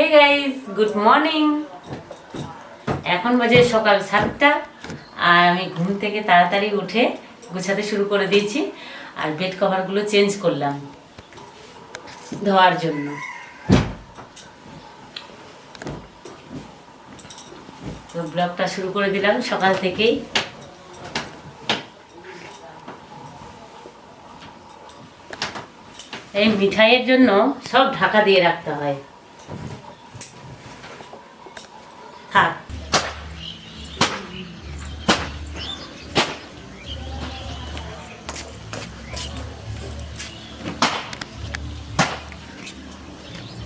Hey guys, good morning. এখন বাজে সকাল 7টা আর আমি ঘুম থেকে তাড়াতাড়ি উঠে গুছাতে শুরু করে দিয়েছি। আর বেড কভারগুলো চেঞ্জ করলাম ধোয়ার জন্য। তো ব্লগটা শুরু করে দিলাম সকাল থেকেই। এই মিঠাইয়ের জন্য সব ঢাকা দিয়ে রাখতে হয়। থাক,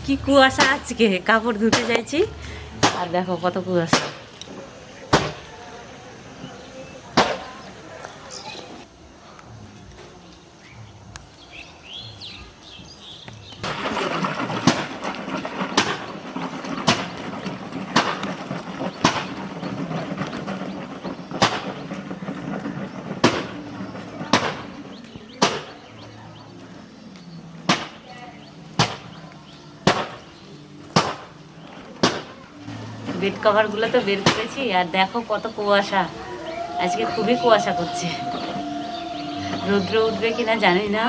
কি কুয়াশা আজকে, কাপড় ধুতে যাইছি আর দেখো কত কুয়াশা। বেড কভারগুলো তো বের করেছি আর দেখো কত কুয়াশা। আজকে খুবই কুয়াশা করছে, রৌদ্র উঠবে কিনা জানি না।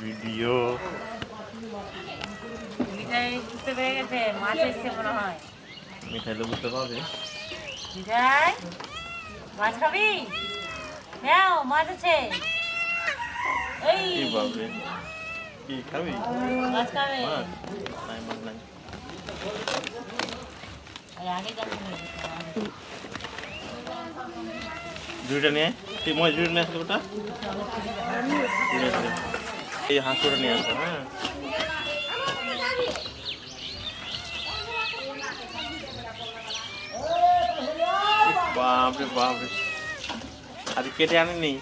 ভিডিও মিঠাই বুঝতে পেরে গেছে, মাছ এসছে মনে হয়। মিঠাই তো বুঝতে পারবে। মিঠাই, মাছ খাবি? নাও, মাছ আছে। এই কি বাবরে, কি খাবি? মাছ খাবে? নাই মাছ নাই। আগে জানতে জুড়িটা নিয়ে তুই মই জুড়ি নিয়ে আসলে ওটা এই হাঁসুটা নিয়ে আসো। হ্যাঁ, বাপরে বাপরে, আজ কেটে আনেনি।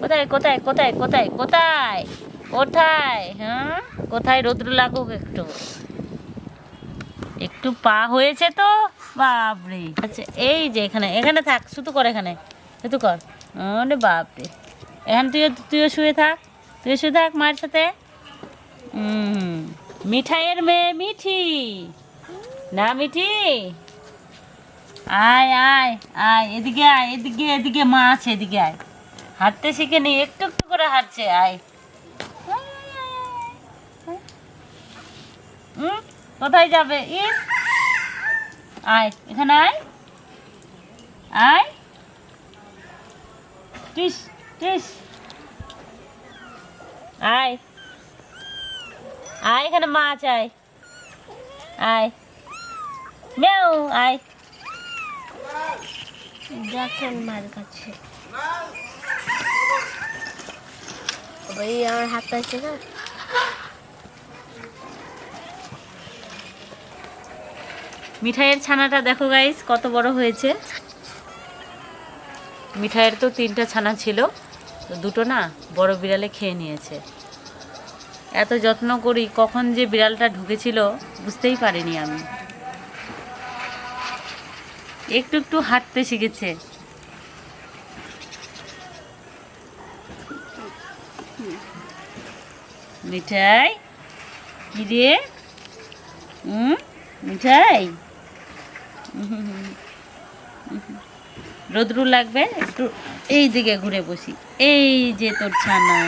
কোথায় কোথায় কোথায় কোথায় কোথায় কোথায়? হ্যাঁ, কোথায়? রৌদ্র লাগুক একটু, একটু পা হয়েছে তো। বাপরে, আচ্ছা এই যে এখানে, এখানে থাক, শুধু কর, এখানে শুধু কর। আরে বাপরে, এখানে তুইও শুয়ে থাক, তুইও শুয়ে থাক মায়ের সাথে। মিঠাইয়ের মেয়ে মিঠি না, মিঠি আয় আয় আয়, এদিকে আয়, এদিকে এদিকে মা আছে, এদিকে আয়। হাঁটতে শিখে নি, একটু একটু করে হাঁটছে। আয়, কোথায় যাবে? ইস, আয় এখানে, আয় আয়, টিস টিস, আয় আয়, এখানে মা আছে, আয় আয়, মেও আয়। দেখেন মার কাছে ভাই আমার হাত আছে না। মিঠাইয়ের ছানাটা দেখো গাইস কত বড় হয়েছে। মিঠাইয়ের তো 3টা ছানা ছিল, তো 2টো না বড় বিড়ালে খেয়ে নিয়েছে। এত যত্ন করি, কখন যে বিড়ালটা ঢুকেছিল বুঝতেই পারিনি আমি। একটু একটু হাঁটতে শিখেছে। মিঠাই কি রে? মিঠাই রোদ্রু লাগবে একটু, এই দিকে ঘুরে বসি। এই যে তোর ছানা।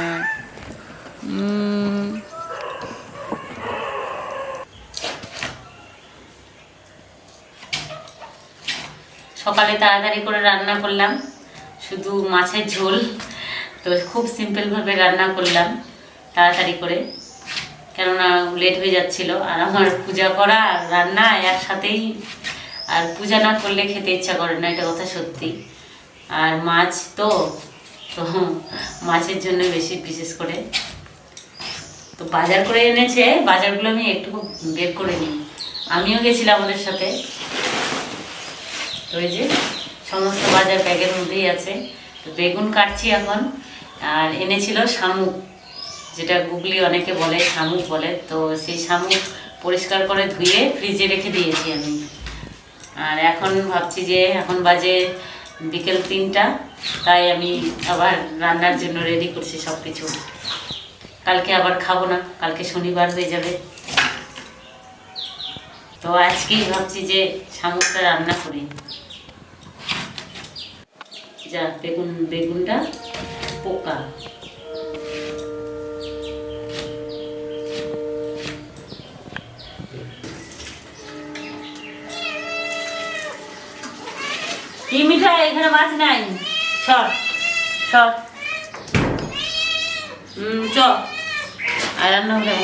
সকালে তাড়াতাড়ি করে রান্না করলাম, শুধু মাছের ঝোল। তো খুব সিম্পলভাবে রান্না করলাম তাড়াতাড়ি করে, কেননা লেট হয়ে যাচ্ছিল। আর আমার পূজা করা আর রান্না একসাথেই, আর পূজা না করলে খেতে ইচ্ছা করে না, এটা কথা সত্যি। আর মাছ তো তো মাছের জন্য বেশি বিশেষ করে। তো বাজার করে এনেছে, বাজারগুলো আমি একটু বের করে নিই। আমিও গেছিলাম ওদের সাথে। তো এই যে সমস্ত বাজার ব্যাগের মধ্যেই আছে। তো বেগুন কাটছি এখন। আর এনেছিল শামুক, যেটা গুগলি অনেকে বলে শামুক বলে। তো সেই শামুক পরিষ্কার করে ধুয়ে ফ্রিজে রেখে দিয়েছি আমি। আর এখন ভাবছি যে এখন বাজে বিকেল 3টা, তাই আমি আবার রান্নার জন্য রেডি করছি সব কিছু। কালকে আবার খাবো না, কালকে শনিবার হয়ে যাবে। তো আজকেই ভাবছি যে শামুকটা রান্না করি। যা বেগুনটা পোকা। কি মিঠাই, এখানে মাছ নাই। সর সর। চ আর রান্না হবে।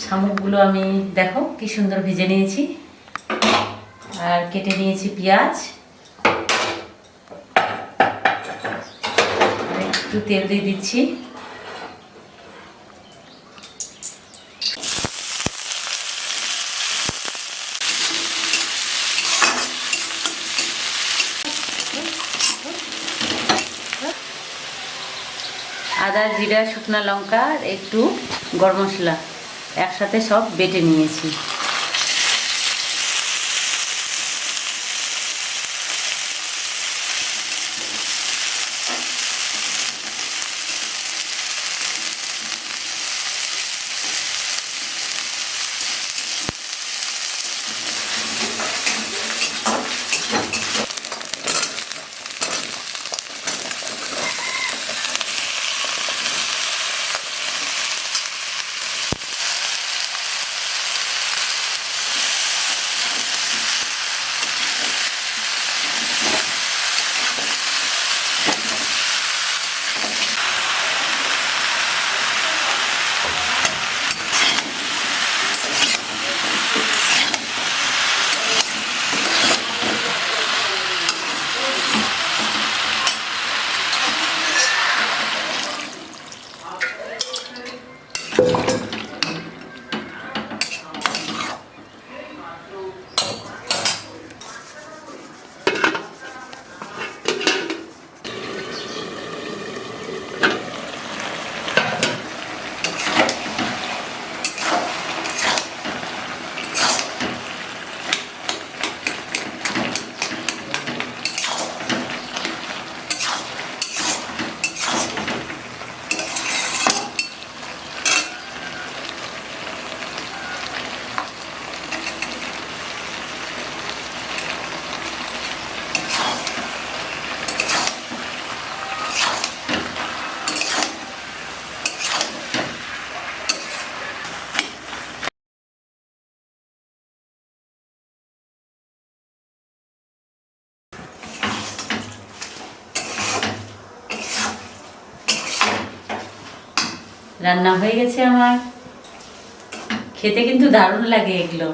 শামুকগুলো আমি দেখো কি সুন্দর ভেজে নিয়েছি। আর কেটে নিয়েছি পেঁয়াজ, একটু তেল দিয়ে দিচ্ছি। আদা, জিরা, শুকনো লঙ্কা আর একটু গরম মশলা একসাথে সব বেটে নিয়েছি। রান্না হয়ে গেছে আমার। খেতে কিন্তু দারুণ লাগে এগুলো।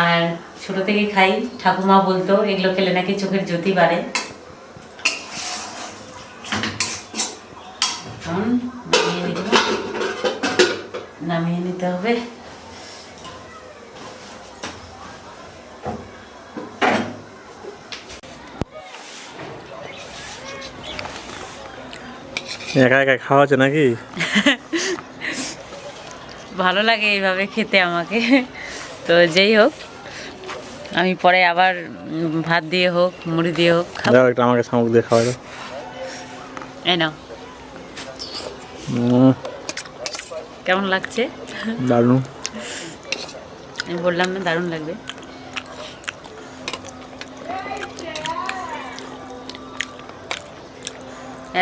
আর ছোট থেকে খাই, ঠাকুমা বলতো এগুলো খেলে নাকি চোখের জ্যোতি বাড়ে। এখন নামিয়ে নিতে হবে। একা একা খাওয়া আছে নাকি? ভালো লাগে এইভাবে খেতে আমাকে। তো যেই হোক, আমি পরে আবার ভাত দিয়ে হোক মুড়ি দিয়ে হোক খাবো। দাও একটা আমাকে শামুক দিয়ে খাওয়া দাও। এই নাও। কেমন লাগছে? দারুণ। আমি বললাম না দারুণ লাগবে।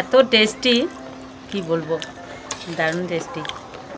এত টেস্টি কি বলবো, দারুণ টেস্টি।